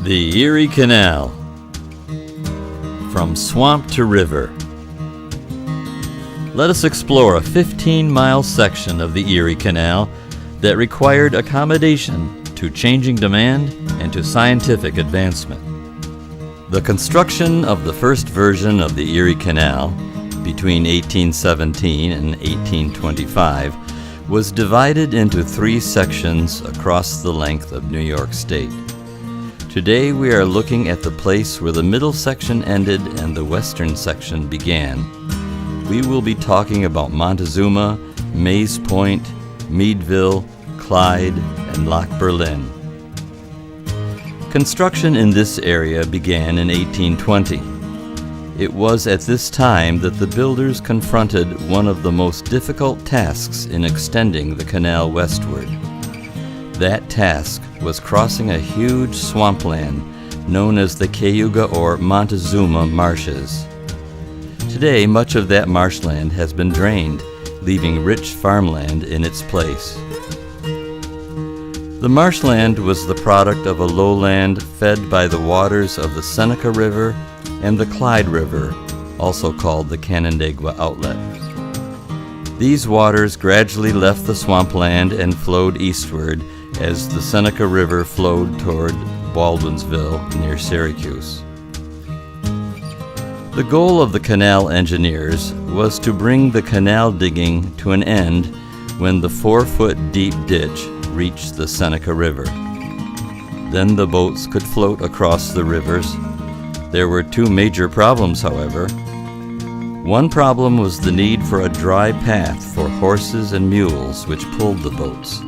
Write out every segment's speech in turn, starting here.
The Erie Canal. From swamp to river. Let us explore a 15-mile section of the Erie Canal that required accommodation to changing demand and to scientific advancement. The construction of the first version of the Erie Canal between 1817 and 1825 was divided into 3 sections across the length of New York State. Today we are looking at the place where the middle section ended and the western section began. We will be talking about Montezuma, Mays Point, Meadville, Clyde, and Loch Berlin. Construction in this area began in 1820. It was at this time that the builders confronted one of the most difficult tasks in extending the canal westward. That task was crossing a huge swampland known as the Cayuga or Montezuma marshes. Today, much of that marshland has been drained, leaving rich farmland in its place. The marshland was the product of a lowland fed by the waters of the Seneca River and the Clyde River, also called the Canandaigua Outlet. These waters gradually left the swampland and flowed eastward as the Seneca River flowed toward Baldwinsville near Syracuse. The goal of the canal engineers was to bring the canal digging to an end when the 4-foot deep ditch reached the Seneca River. Then the boats could float across the rivers. There were 2 major problems, however. One problem was the need for a dry path for horses and mules which pulled the boats.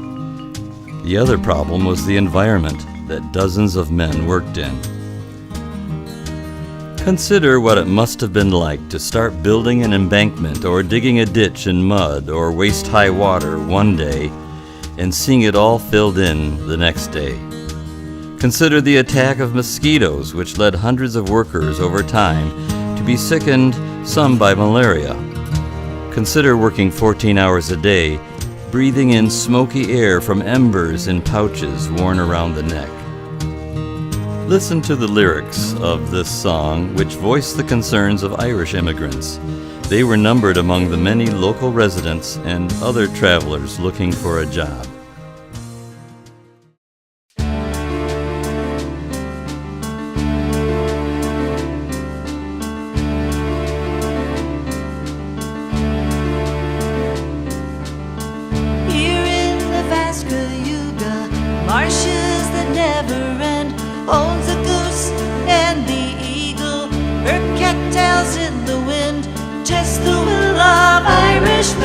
The other problem was the environment that dozens of men worked in. Consider what it must have been like to start building an embankment or digging a ditch in mud or waist-high water one day and seeing it all filled in the next day. Consider the attack of mosquitoes which led hundreds of workers over time to be sickened, some by malaria. Consider working 14 hours a day, breathing in smoky air from embers in pouches worn around the neck. Listen to the lyrics of this song, which voice the concerns of Irish immigrants. They were numbered among the many local residents and other travelers looking for a job. Marshes that never end, owns a goose and the eagle, her cattails in the wind, just the will of Irishmen.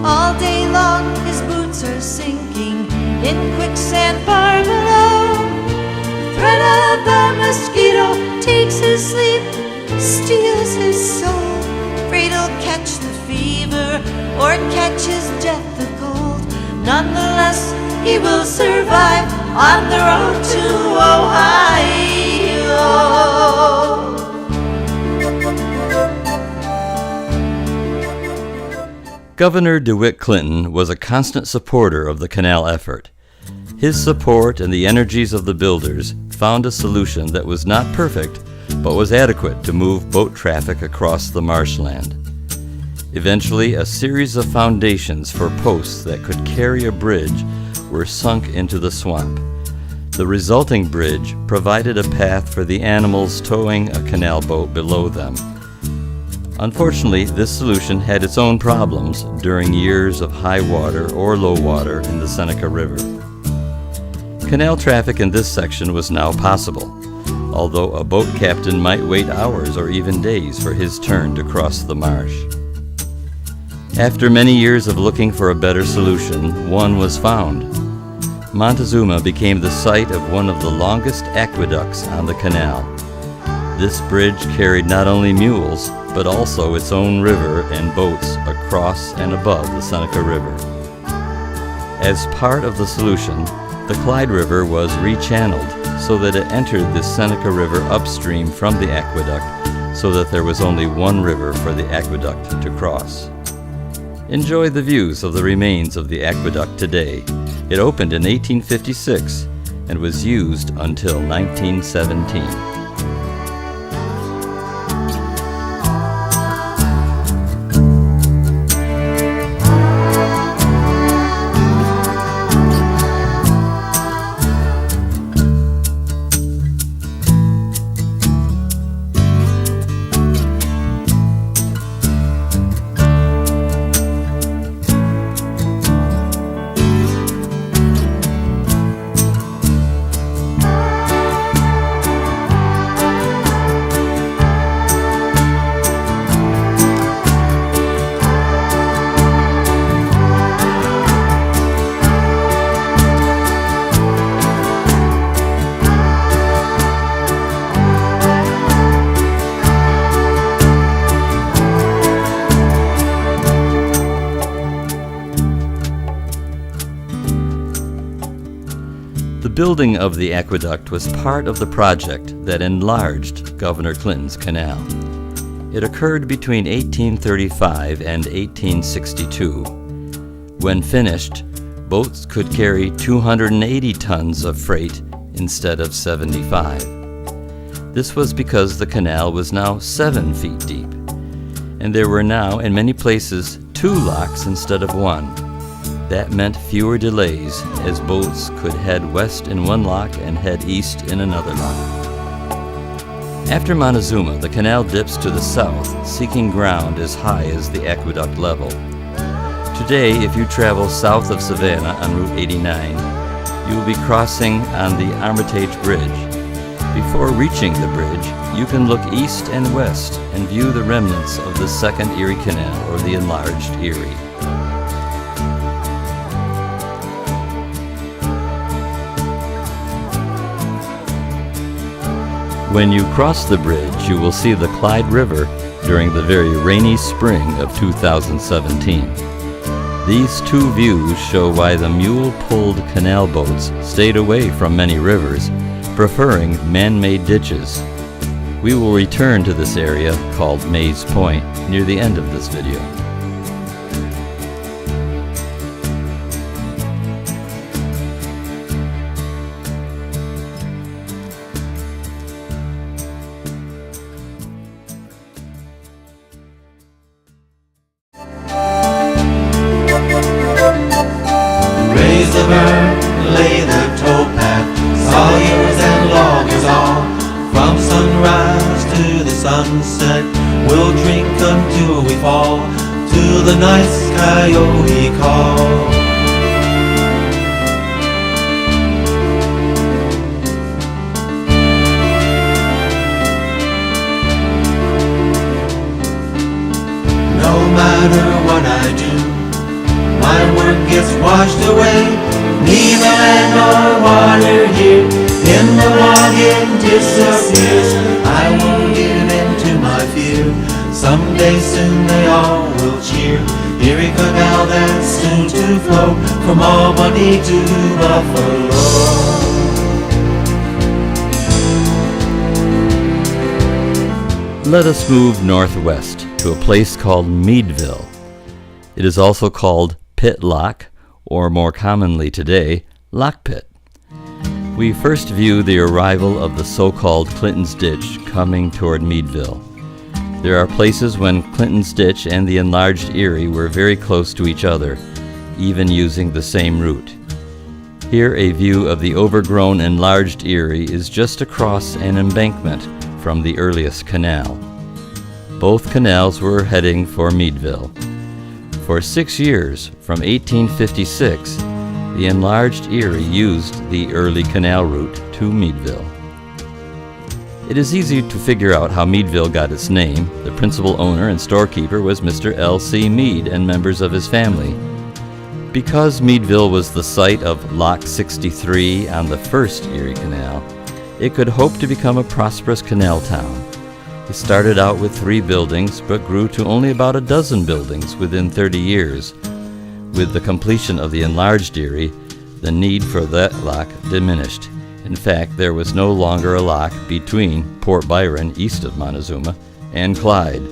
All day long his boots are sinking in quicksand far below. Threat of the mosquito takes his sleep, steals his soul. Afraid he'll catch the fever or catch his death the cold. Nonetheless, he will survive on the road to Ohio. Governor DeWitt Clinton was a constant supporter of the canal effort. His support and the energies of the builders found a solution that was not perfect, but was adequate to move boat traffic across the marshland. Eventually, a series of foundations for posts that could carry a bridge were sunk into the swamp. The resulting bridge provided a path for the animals towing a canal boat below them. Unfortunately, this solution had its own problems during years of high water or low water in the Seneca River. Canal traffic in this section was now possible, although a boat captain might wait hours or even days for his turn to cross the marsh. After many years of looking for a better solution, one was found. Montezuma became the site of one of the longest aqueducts on the canal. This bridge carried not only mules, but also its own river and boats across and above the Seneca River. As part of the solution, the Clyde River was rechanneled so that it entered the Seneca River upstream from the aqueduct so that there was only one river for the aqueduct to cross. Enjoy the views of the remains of the aqueduct today. It opened in 1856 and was used until 1917. The building of the aqueduct was part of the project that enlarged Governor Clinton's canal. It occurred between 1835 and 1862. When finished, boats could carry 280 tons of freight instead of 75. This was because the canal was now 7 feet deep, and there were now, in many places, 2 locks instead of 1. That meant fewer delays, as boats could head west in one lock and head east in another lock. After Montezuma, the canal dips to the south, seeking ground as high as the aqueduct level. Today, if you travel south of Savannah on Route 89, you will be crossing on the Armitage Bridge. Before reaching the bridge, you can look east and west and view the remnants of the Second Erie Canal, or the enlarged Erie. When you cross the bridge, you will see the Clyde River during the very rainy spring of 2017. These 2 views show why the mule-pulled canal boats stayed away from many rivers, preferring man-made ditches. We will return to this area called Mays Point near the end of this video. Raise the burn, lay the towpath, sawyers and loggers all. From sunrise to the sunset, we'll drink until we fall to the nice coyote call. No matter what I do, my work gets washed away. Neither land nor water here, in the log it disappears. I won't give in to my fear, someday soon they all will cheer. Erie Canal that's soon to flow from Albany to Buffalo. Let us move northwest to a place called Meadville. It is also called Pit Lock, or more commonly today, Lock Pit. We first view the arrival of the so-called Clinton's Ditch coming toward Meadville. There are places when Clinton's Ditch and the enlarged Erie were very close to each other, even using the same route. Here a view of the overgrown enlarged Erie is just across an embankment from the earliest canal. Both canals were heading for Meadville. For 6 years, from 1856, the enlarged Erie used the early canal route to Meadville. It is easy to figure out how Meadville got its name. The principal owner and storekeeper was Mr. L.C. Meade and members of his family. Because Meadville was the site of Lock 63 on the first Erie Canal, it could hope to become a prosperous canal town. It started out with 3 buildings, but grew to only about a dozen buildings within 30 years. With the completion of the enlarged Erie, the need for that lock diminished. In fact, there was no longer a lock between Port Byron, east of Montezuma, and Clyde.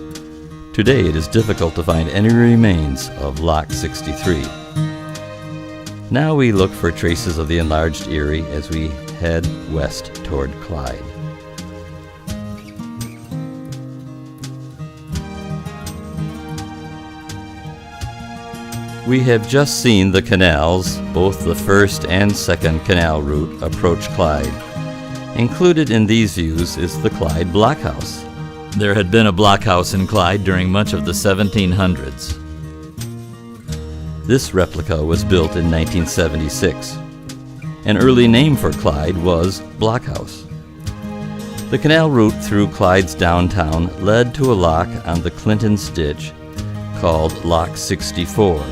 Today it is difficult to find any remains of Lock 63. Now we look for traces of the enlarged Erie as we head west toward Clyde. We have just seen the canals, both the first and second canal route, approach Clyde. Included in these views is the Clyde Blockhouse. There had been a blockhouse in Clyde during much of the 1700s. This replica was built in 1976. An early name for Clyde was Blockhouse. The canal route through Clyde's downtown led to a lock on the Clinton's Ditch called Lock 64,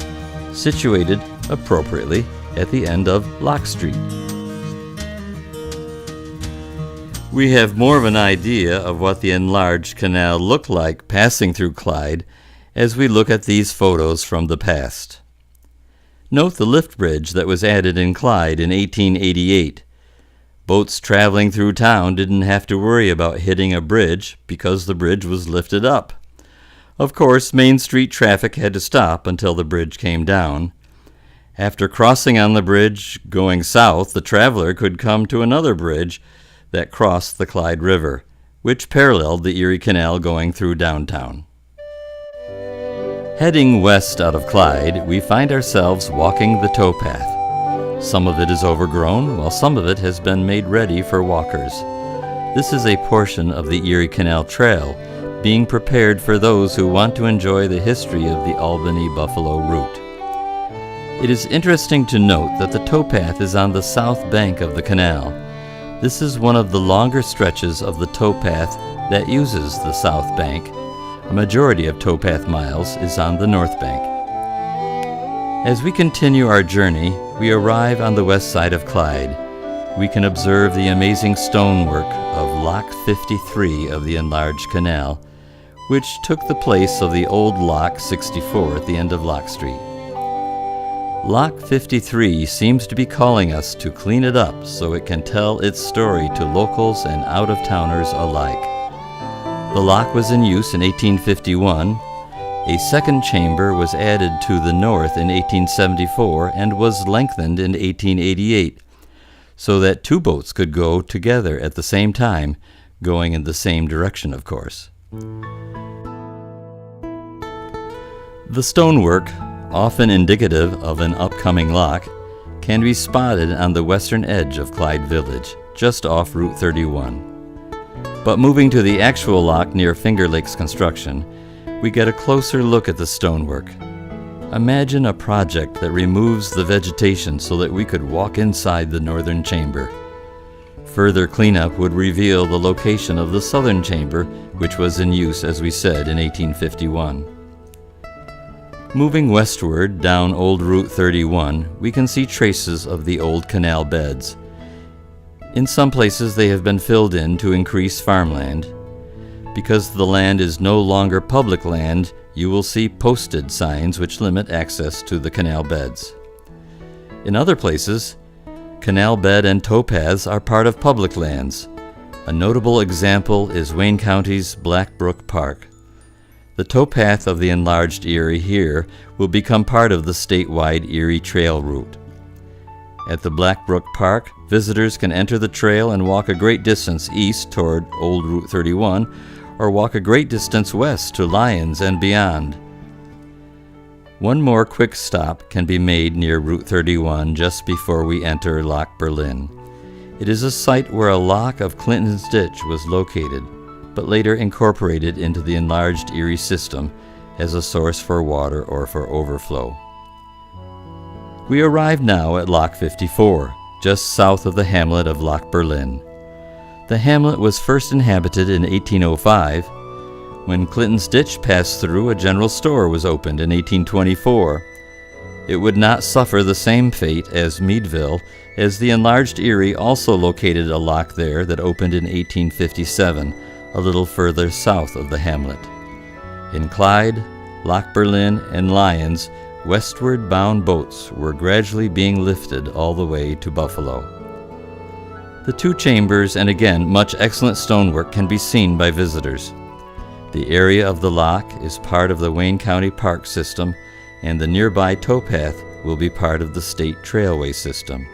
situated appropriately at the end of Lock Street. We have more of an idea of what the enlarged canal looked like passing through Clyde as we look at these photos from the past. Note the lift bridge that was added in Clyde in 1888. Boats traveling through town didn't have to worry about hitting a bridge because the bridge was lifted up. Of course, Main Street traffic had to stop until the bridge came down. After crossing on the bridge going south, the traveler could come to another bridge that crossed the Clyde River, which paralleled the Erie Canal going through downtown. Heading west out of Clyde, we find ourselves walking the towpath. Some of it is overgrown, while some of it has been made ready for walkers. This is a portion of the Erie Canal Trail, being prepared for those who want to enjoy the history of the Albany-Buffalo route. It is interesting to note that the towpath is on the south bank of the canal. This is one of the longer stretches of the towpath that uses the south bank. A majority of towpath miles is on the north bank. As we continue our journey, we arrive on the west side of Clyde. We can observe the amazing stonework of Lock 53 of the enlarged canal, which took the place of the old Lock 64 at the end of Lock Street. Lock 53 seems to be calling us to clean it up so it can tell its story to locals and out-of-towners alike. The lock was in use in 1851. A second chamber was added to the north in 1874 and was lengthened in 1888, so that two boats could go together at the same time, going in the same direction, of course. The stonework, often indicative of an upcoming lock, can be spotted on the western edge of Clyde Village, just off Route 31. But moving to the actual lock near Finger Lakes construction, we get a closer look at the stonework. Imagine a project that removes the vegetation so that we could walk inside the northern chamber. Further cleanup would reveal the location of the southern chamber, which was in use, as we said, in 1851. Moving westward down Old Route 31, we can see traces of the old canal beds. In some places they have been filled in to increase farmland. Because the land is no longer public land, you will see posted signs which limit access to the canal beds. In other places, canal bed and towpaths are part of public lands. A notable example is Wayne County's Black Brook Park. The towpath of the enlarged Erie here will become part of the statewide Erie Trail route. At the Black Brook Park, visitors can enter the trail and walk a great distance east toward Old Route 31, or walk a great distance west to Lyons and beyond. One more quick stop can be made near Route 31 just before we enter Lock Berlin. It is a site where a lock of Clinton's Ditch was located, but later incorporated into the enlarged Erie system as a source for water or for overflow. We arrive now at Lock 54, just south of the hamlet of Lock Berlin. The hamlet was first inhabited in 1805. When Clinton's Ditch passed through, a general store was opened in 1824. It would not suffer the same fate as Meadville, as the enlarged Erie also located a lock there that opened in 1857, a little further south of the hamlet. In Clyde, Lock Berlin, and Lyons, westward bound boats were gradually being lifted all the way to Buffalo. The two chambers and again much excellent stonework can be seen by visitors. The area of the lock is part of the Wayne County Park System, and the nearby towpath will be part of the State Trailway System.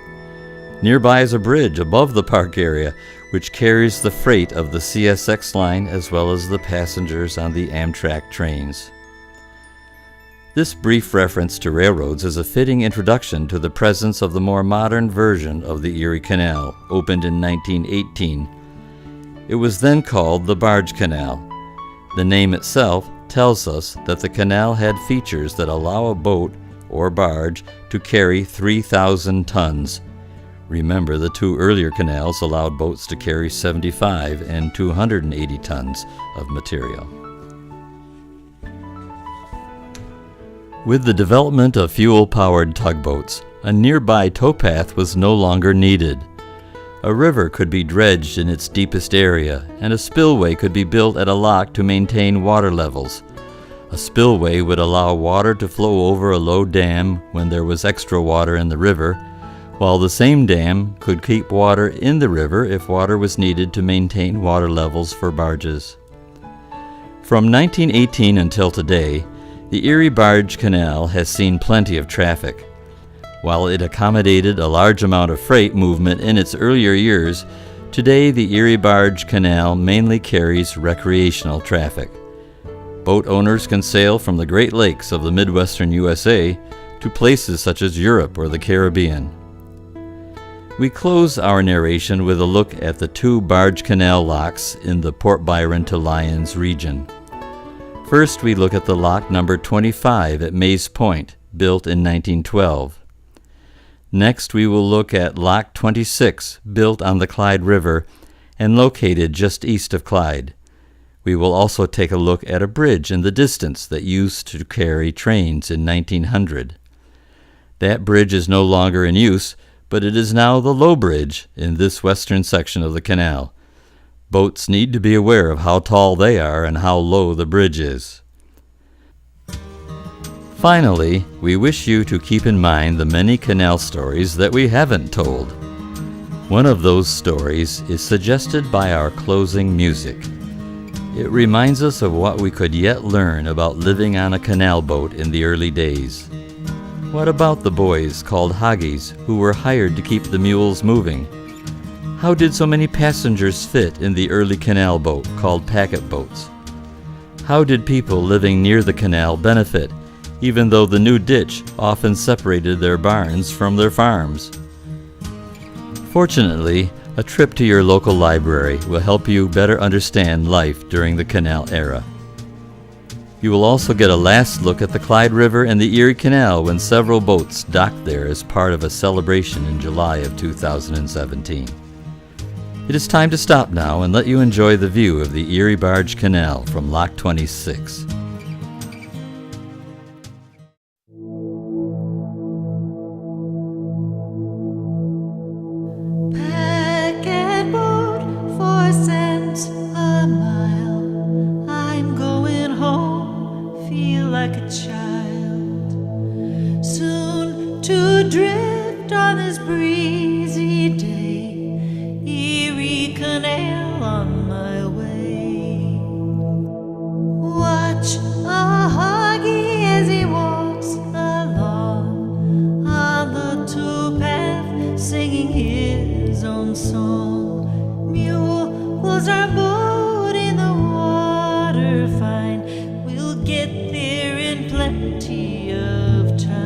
Nearby is a bridge above the park area, which carries the freight of the CSX line as well as the passengers on the Amtrak trains. This brief reference to railroads is a fitting introduction to the presence of the more modern version of the Erie Canal, opened in 1918. It was then called the Barge Canal. The name itself tells us that the canal had features that allow a boat or barge to carry 3,000 tons. Remember, the two earlier canals allowed boats to carry 75 and 280 tons of material. With the development of fuel-powered tugboats, a nearby towpath was no longer needed. A river could be dredged in its deepest area, and a spillway could be built at a lock to maintain water levels. A spillway would allow water to flow over a low dam when there was extra water in the river, while the same dam could keep water in the river if water was needed to maintain water levels for barges. From 1918 until today, the Erie Barge Canal has seen plenty of traffic. While it accommodated a large amount of freight movement in its earlier years, today the Erie Barge Canal mainly carries recreational traffic. Boat owners can sail from the Great Lakes of the Midwestern USA to places such as Europe or the Caribbean. We close our narration with a look at the two barge canal locks in the Port Byron to Lyons region. First, we look at the lock number 25 at Mays Point, built in 1912. Next, we will look at Lock 26, built on the Clyde River and located just east of Clyde. We will also take a look at a bridge in the distance that used to carry trains in 1900. That bridge is no longer in use, but it is now the low bridge in this western section of the canal. Boats need to be aware of how tall they are and how low the bridge is. Finally, we wish you to keep in mind the many canal stories that we haven't told. One of those stories is suggested by our closing music. It reminds us of what we could yet learn about living on a canal boat in the early days. What about the boys called Hoggies who were hired to keep the mules moving? How did so many passengers fit in the early canal boat called packet boats? How did people living near the canal benefit, even though the new ditch often separated their barns from their farms? Fortunately, a trip to your local library will help you better understand life during the canal era. You will also get a last look at the Clyde River and the Erie Canal when several boats docked there as part of a celebration in July of 2017. It is time to stop now and let you enjoy the view of the Erie Barge Canal from Lock 26. Packet boat, 4 cents a mile. I'm going home, feel like a child. Soon to drift on this breezy day. Erie Canal on my way. Watch a hoggy as he walks along on the towpath, singing his own song. Mules are boat in the water fine. We'll get there in plenty of time.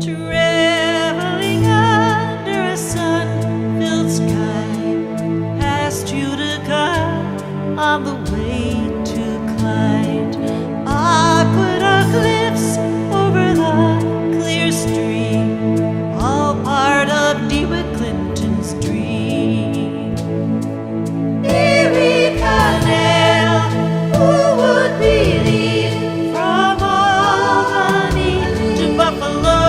Traveling under a sun-filled sky, past Utica on the way to Clyde. Aqueduct cliffs over the clear stream, all part of DeWitt Clinton's dream. Erie Canal, who would believe, from Albany to Buffalo.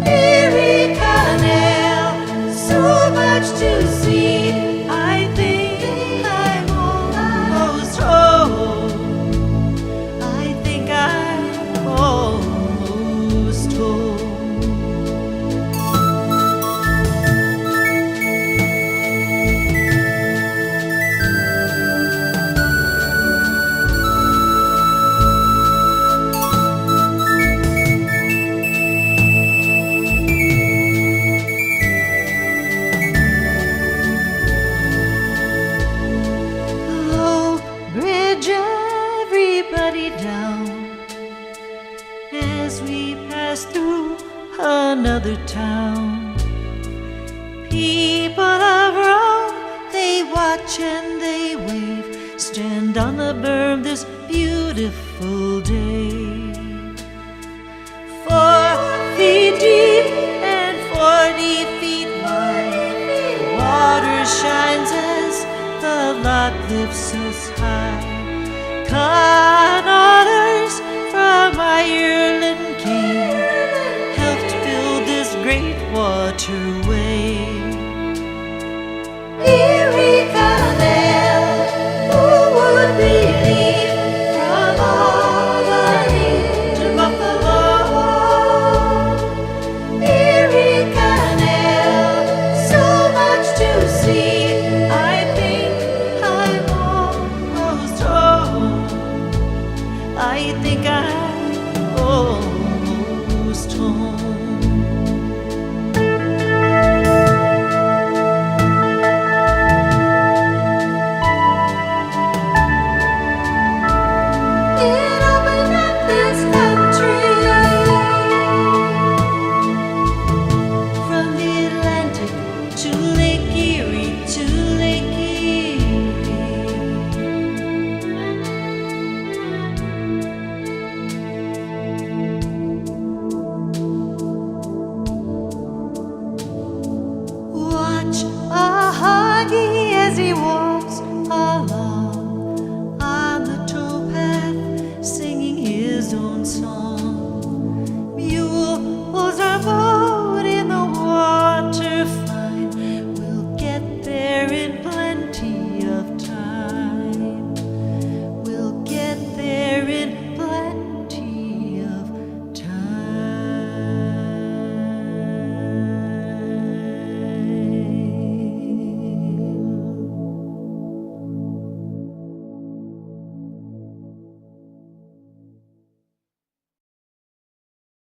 Erie Canal, so much to see. I think I'm another town. People of Rome, they watch and they wave, stand on the berm this beautiful day. 4 feet deep and 40 feet wide, the water shines as the lock lifts us high. Canodders from Ireland came, helped build this great waterway. Erie Canal, who would believe, from Albany to Buffalo. Erie Canal, so much to see, I think I'm almost home. I think I'm almost home. It opened up this country from the Atlantic to Lake Erie, to Lake Erie. Watch a huggy as he walks along on the towpath, singing his own song.